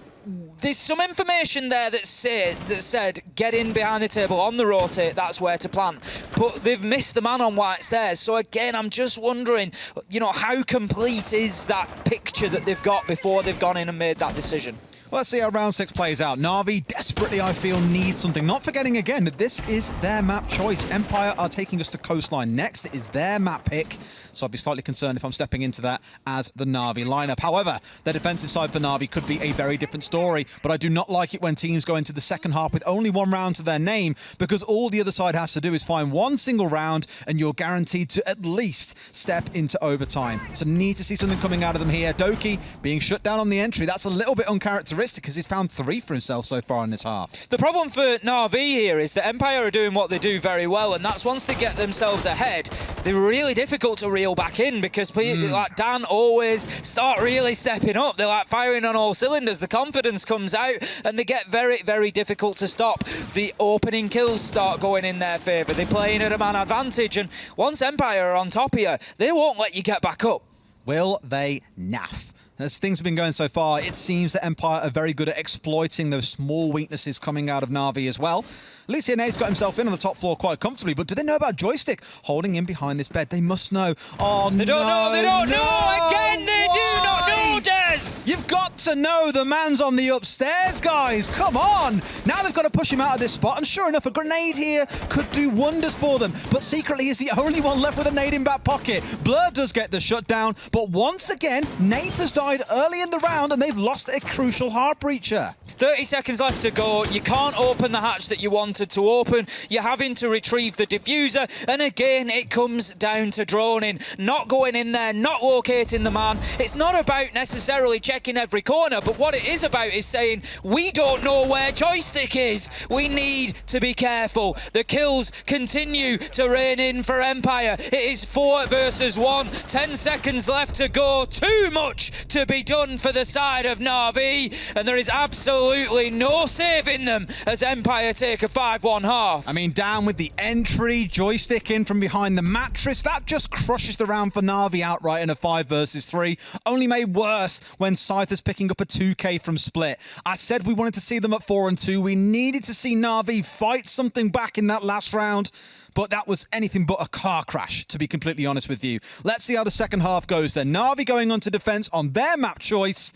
there's some information there that said get in behind the table on the rotate, that's where to plant. But they've missed the man on white stairs. So again, I'm just wondering, you know, how complete is that picture that they've got before they've gone in and made that decision?
Well, let's see how round 6 plays out. Na'Vi desperately, I feel, need something. Not forgetting again that this is their map choice. Empire are taking us to Coastline next. It is their map pick. So I'd be slightly concerned if I'm stepping into that as the Na'Vi lineup. However, the defensive side for Na'Vi could be a very different story. But I do not like it when teams go into the second half with only 1 round to their name, because all the other side has to do is find 1 single round and you're guaranteed to at least step into overtime. So need to see something coming out of them here. Doki being shut down on the entry. That's a little bit uncharacteristic because he's found 3 for himself so far in this half.
The problem for Na'Vi here is that Empire are doing what they do very well, and that's once they get themselves ahead, they're really difficult to reel back in because people like Dan Always start really stepping up. They're like firing on all cylinders. The confidence comes out and they get very, very difficult to stop. The opening kills start going in their favour. They're playing at a man advantage, and once Empire are on top of you, they won't let you get back up.
Will they naff? As things have been going so far, it seems that Empire are very good at exploiting those small weaknesses coming out of Na'Vi as well. Alicia Nate's got himself in on the top floor quite comfortably, but do they know about Joystick holding in behind this bed? They must know. Oh,
they don't know, they don't know! Again, they do not know, Des!
You've got to know the man's on the upstairs, guys! Come on! Now they've got to push him out of this spot, and sure enough, a grenade here could do wonders for them, but Secretly he's the only one left with a nade in back pocket. Blur does get the shutdown, but once again, Nate has died early in the round, and they've lost a crucial heart breacher.
30 seconds left to go. You can't open the hatch that you wanted to open. You're having to retrieve the diffuser. And again, it comes down to droning. Not going in there, not locating the man. It's not about necessarily checking every corner, but what it is about is saying, we don't know where Joystick is. We need to be careful. The kills continue to rain in for Empire. It is 4 versus 1. 10 seconds left to go. Too much to be done for the side of Na'Vi. And there is absolutely no saving them as Empire take a 5-1 half.
I mean, down with the entry, Joystick in from behind the mattress. That just crushes the round for Na'Vi outright in a 5 versus 3. Only made worse when Scyther's picking up a 2k from Split. I said we wanted to see them at 4-2. We needed to see Na'Vi fight something back in that last round. But that was anything but a car crash, to be completely honest with you. Let's see how the second half goes then. Na'Vi going on to defense on their map choice.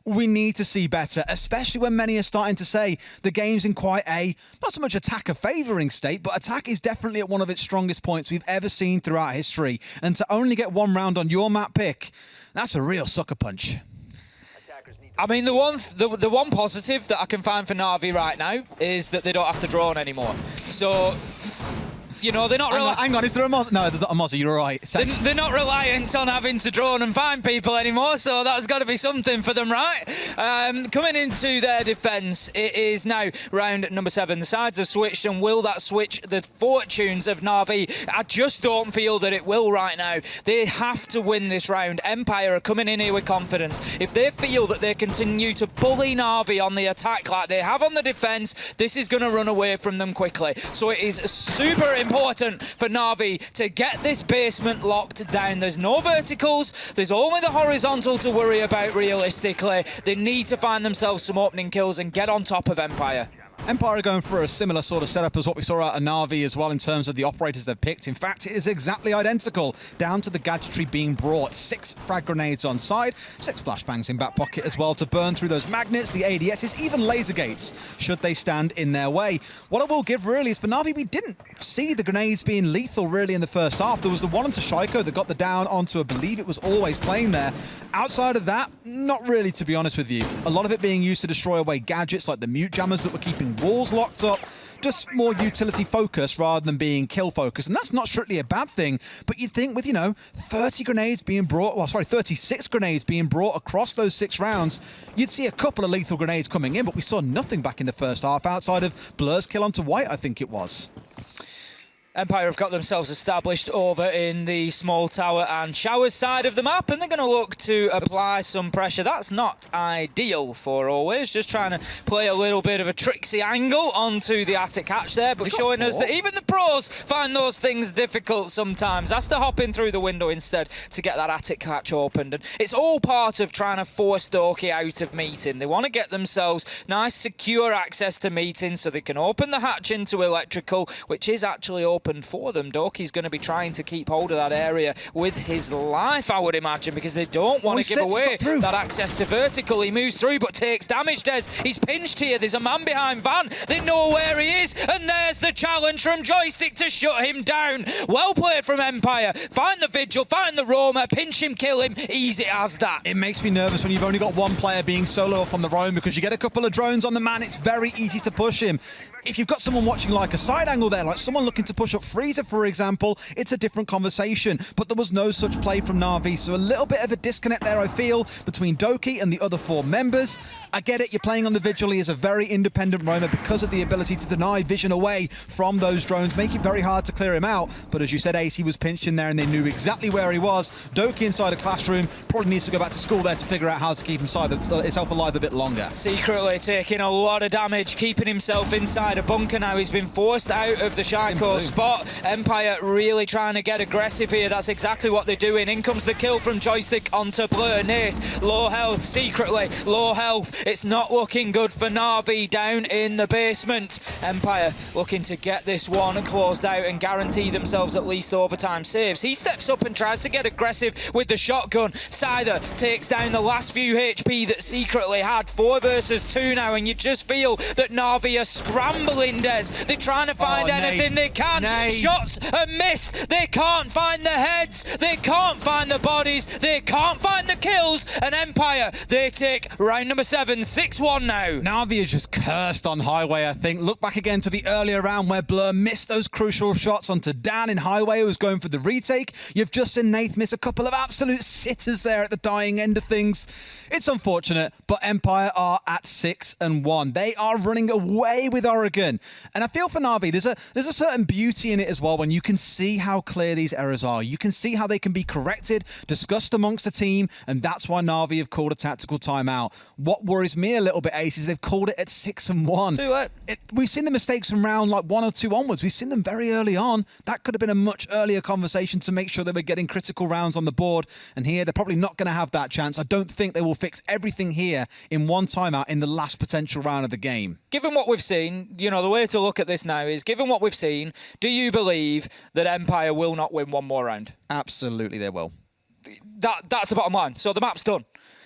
We need to see better, especially when many are starting to say the game's in quite a, not so much attacker favouring state, but attack is definitely at one of its strongest points we've ever seen throughout history. And to only get 1 round on your map pick, that's a real sucker punch.
I mean, the one positive that I can find for Na'Vi right now is that they don't have to drone anymore. So You know, they're not...
Hang on, is there a Mozzie? No, there's not a Mozzie, you're right.
They're not reliant on having to drone and find people anymore, so that's got to be something for them, right? Coming into their defence, it is now round number 7. The sides have switched, and will that switch the fortunes of Na'Vi? I just don't feel that it will right now. They have to win this round. Empire are coming in here with confidence. If they feel that they continue to bully Na'Vi on the attack like they have on the defence, this is going to run away from them quickly. So it is super important for Na'Vi to get this basement locked down. There's no verticals, there's only the horizontal to worry about realistically. They need to find themselves some opening kills and get on top of Empire.
Empire are going for a similar sort of setup as what we saw out of Na'Vi as well in terms of the operators they've picked. In fact, it is exactly identical, down to the gadgetry being brought. 6 frag grenades on side, 6 flashbangs in back pocket as well to burn through those magnets, the ADSs, even laser gates, should they stand in their way. What I will give really is for Na'Vi, we didn't see the grenades being lethal really in the first half. There was the one onto Shaiko that got the down onto, I believe it was Always playing there. Outside of that, not really, to be honest with you. A lot of it being used to destroy away gadgets like the mute jammers that were keeping walls locked up, just more utility focus rather than being kill focus, and that's not strictly a bad thing. But you'd think with 36 grenades being brought across those 6 rounds, you'd see a couple of lethal grenades coming in, but we saw nothing back in the first half outside of Blur's kill onto White, I think it was.
Empire have got themselves established over in the small tower and showers side of the map, and they're going to look to apply some pressure. That's not ideal for Always, just trying to play a little bit of a tricksy angle onto the attic hatch there, but showing us that even the pros find those things difficult sometimes. Has to hop in through the window instead to get that attic hatch opened, and it's all part of trying to force Doki out of meeting. They want to get themselves nice secure access to meeting so they can open the hatch into electrical, which is actually open for them. Doki's going to be trying to keep hold of that area with his life, I would imagine, because they don't want to give away that access to vertical. He moves through but takes damage, Des. He's pinched here. There's a man behind Van. They know where he is, and there's the challenge from Joystick to shut him down. Well played from Empire. Find the Vigil, find the Roamer, pinch him, kill him. Easy as that.
It makes me nervous when you've only got one player being solo off on the roam, because you get a couple of drones on the man, it's very easy to push him. If you've got someone watching like a side angle there, like someone looking to push up Freezer, for example, it's a different conversation. But there was no such play from Na'Vi, so a little bit of a disconnect there, I feel, between Doki and the other 4 members. I get it, you're playing on the Vigil. He is a very independent roamer because of the ability to deny vision away from those drones, make it very hard to clear him out. But as you said, Ace, he was pinched in there and they knew exactly where he was. Doki inside a classroom, probably needs to go back to school there to figure out how to keep himself alive a bit longer.
Secretly taking a lot of damage, keeping himself inside a bunker now. He's been forced out of the Shaiko spot. Empire really trying to get aggressive here. That's exactly what they're doing. In comes the kill from Joystick onto Blur. Nath, low health, secretly low health. It's not looking good for Na'Vi down in the basement. Empire looking to get this one closed out and guarantee themselves at least overtime saves. He steps up and tries to get aggressive with the shotgun. Scyther takes down the last few HP that Secretly had. 4 versus 2 now, and you just feel that Na'Vi are scrambling, Des. They're trying to find anything they can. Shots are missed. They can't find the heads. They can't find the bodies. They can't find the kills. And Empire, they take round number 7, 6-1 now.
Na'Vi are just cursed on Highway, I think. Look back again to the earlier round where Blur missed those crucial shots onto Dan in Highway, who was going for the retake. You've just seen Nath miss a couple of absolute sitters there at the dying end of things. It's unfortunate, but Empire are at 6-1. They are running away with Oregon. And I feel for Na'Vi, there's a certain beauty in it as well when you can see how clear these errors are. You can see how they can be corrected, discussed amongst the team, and that's why Na'Vi have called a tactical timeout. What worries me a little bit, Ace, is they've called it at 6-1. We've seen the mistakes from round like 1 or 2 onwards. We've seen them very early on. That could have been a much earlier conversation to make sure they were getting critical rounds on the board. And here, they're probably not going to have that chance. I don't think they will fix everything here in one timeout in the last potential round of the game.
Given what we've seen, the way to look at this now is, given what we've seen, do you believe that Empire will not win one more round?
Absolutely they will.
That's the bottom line. So the map's done.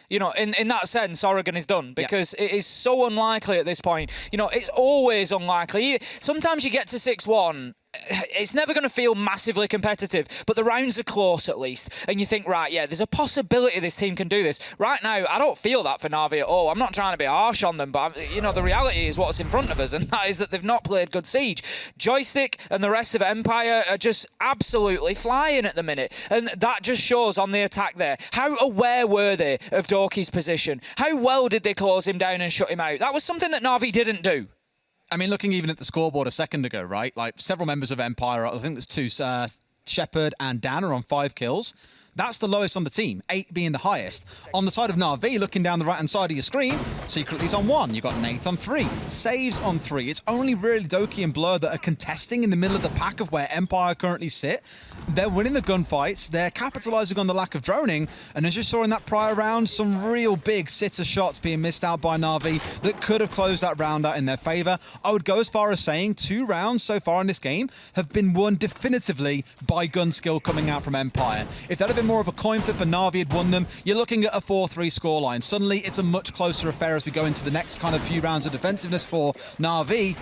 In that sense, Oregon is done because it is so unlikely at this point. It's always unlikely. Sometimes you get to 6-1 it's never going to feel massively competitive, but the rounds are close at least. And you think, right, yeah, there's a possibility this team can do this. Right now, I don't feel that for Na'Vi at all. I'm not trying to be harsh on them, but, you know, the reality is what's in front of us, and that is that they've not played good Siege. Joystick and the rest of Empire are just absolutely flying at the minute. And that just shows on the attack there. How aware were they of Doki's position? How well did they close him down and shut him out? That was something that Na'Vi didn't do.
I mean, looking even at the scoreboard a second ago, right? Like, several members of Empire, I think there's 2, Shepard and Dan are on 5 kills. That's the lowest on the team, 8 being the highest. On the side of Na'Vi, looking down the right-hand side of your screen, Secretly's on 1. You've got Nath on 3. Saves on 3. It's only really Doki and Blur that are contesting in the middle of the pack of where Empire currently sit. They're winning the gunfights. They're capitalizing on the lack of droning. And as you saw in that prior round, some real big sitter shots being missed out by Na'Vi that could have closed that round out in their favor. I would go as far as saying 2 rounds so far in this game have been won definitively by gun skill coming out from Empire. If that had been more of a coin flip and Na'Vi had won them, you're looking at a 4-3 scoreline. Suddenly, it's a much closer affair as we go into the next kind of few rounds of defensiveness for Na'Vi.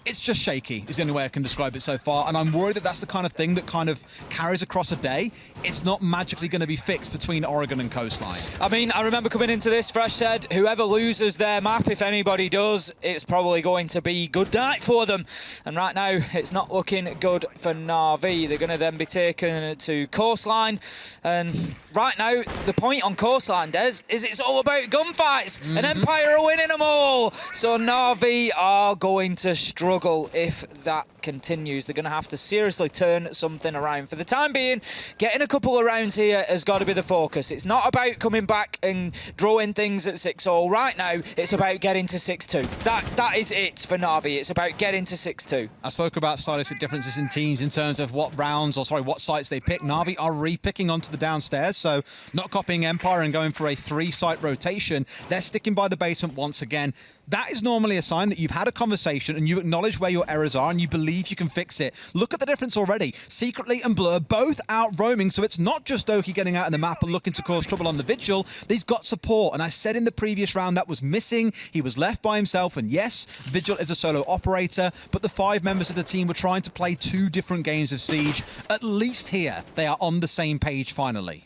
It's just shaky, is the only way I can describe it so far, and I'm worried that that's the kind of thing that kind of carries across a day. It's not magically going to be fixed between Oregon and Coastline.
I mean, I remember coming into this, Fresh said, whoever loses their map, if anybody does, it's probably going to be good night for them. And right now, it's not looking good for Na'Vi. They're going to then be taken to Coastline, and right now, the point on Coastline, Des, is it's all about gunfights, and Empire are winning them all. So Na'Vi are going to struggle if that continues. They're going to have to seriously turn something around. For the time being, getting a couple of rounds here has got to be the focus. It's not about coming back and drawing things at 6-0. Right now, it's about getting to 6-2. That is it for Na'Vi. It's about getting to 6-2.
I spoke about stylistic differences in teams in terms of what rounds, or sorry, what sites they pick. Na'Vi are re-picking onto the downstairs, so not copying Empire and going for a 3-site rotation. They're sticking by the basement once again. That is normally a sign that you've had a conversation and you acknowledge where your errors are and you believe you can fix it. Look at the difference already. Secretly and Blur both out roaming, so it's not just Doki getting out in the map and looking to cause trouble on the Vigil. He's got support, and I said in the previous round that was missing. He was left by himself, and yes, Vigil is a solo operator, but the 5 members of the team were trying to play 2 different games of Siege. At least here, they are on the same page finally.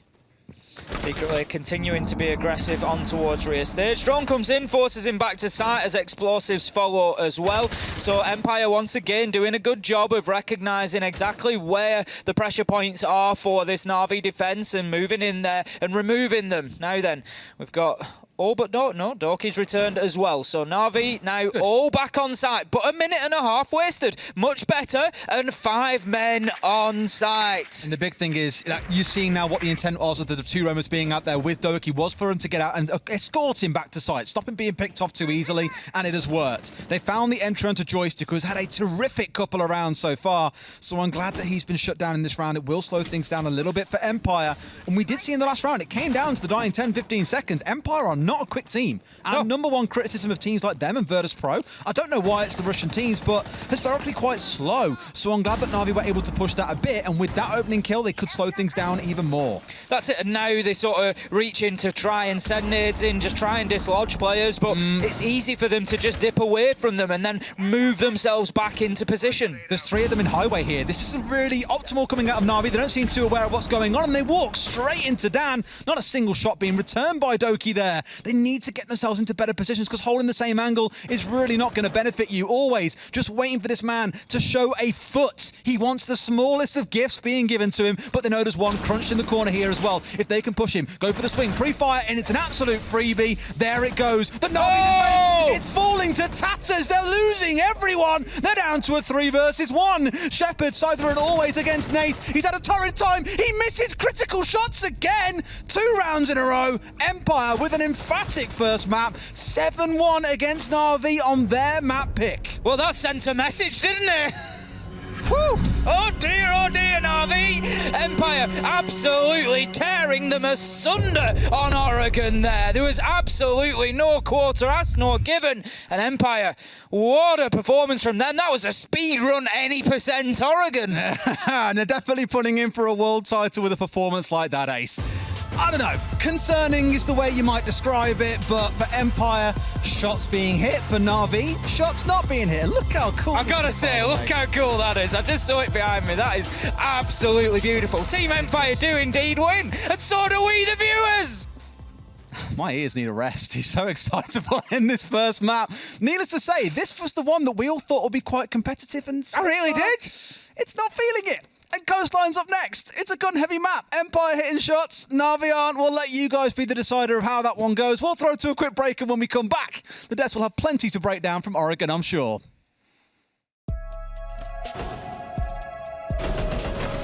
Secretly continuing to be aggressive on towards rear stage. Drone comes in, forces him back to site as explosives follow as well. So Empire once again doing a good job of recognising exactly where the pressure points are for this Na'Vi defence and moving in there and removing them. Now then, we've got... Oh, but no, Doki's returned as well. So Na'Vi now all back on site, but 1.5 minutes wasted. Much better, and 5 men on site.
And the big thing is that you're seeing now what the intent was of the 2 roamers being out there with Doki was for him to get out and escort him back to site, stop him being picked off too easily, and it has worked. They found the entry onto Joystick, who's had a terrific couple of rounds so far, so I'm glad that he's been shut down in this round. It will slow things down a little bit for Empire, and we did see in the last round, it came down to the dying 10-15 seconds. Empire are not a quick team. And number one criticism of teams like them and Virtus Pro, I don't know why it's the Russian teams, but historically quite slow. So I'm glad that Na'Vi were able to push that a bit, and with that opening kill, they could slow things down even more.
That's it, and now they sort of reach in to try and send nades in, just try and dislodge players, but it's easy for them to just dip away from them and then move themselves back into position.
There's 3 of them in highway here. This isn't really optimal coming out of Na'Vi. They don't seem too aware of what's going on, and they walk straight into Dan. Not a single shot being returned by Doki there. They need to get themselves into better positions, because holding the same angle is really not going to benefit you. Always just waiting for this man to show a foot. He wants the smallest of gifts being given to him, but they know there's one crunched in the corner here as well. If they can push him, go for the swing, pre-fire, and it's an absolute freebie. There it goes. The Na'Vi defense, it's falling to tatters. They're losing everyone. They're down to a 3 versus 1. Shepard, Scyther and always against Nath. He's had a torrid time. He misses critical shots again. 2 rounds in a row. Empire with an emphatic first map. 7-1 against Na'Vi on their map pick.
Well, that sent a message, didn't it?
Whew.
Oh dear, Na'Vi. Empire absolutely tearing them asunder on Oregon there. There was absolutely no quarter asked nor given. And Empire, what a performance from them. That was a speed run any percent Oregon.
And they're definitely putting in for a world title with a performance like that, Ace. I don't know, concerning is the way you might describe it, but for Empire, shots being hit. For Na'Vi, shots not being hit. And look how cool.
I've got to say, look how cool that is. I just saw it behind me. That is absolutely beautiful. Team Empire do indeed win, and so do we, the viewers.
My ears need a rest. He's so excitable in this first map. Needless to say, this was the one that we all thought would be quite competitive, and
I really did.
It's not feeling it. And Coastline's up next. It's a gun-heavy map. Empire hitting shots. Na'Vi aren't. We'll let you guys be the decider of how that one goes. We'll throw to a quick break, and when we come back, the Dets will have plenty to break down from Oregon, I'm sure.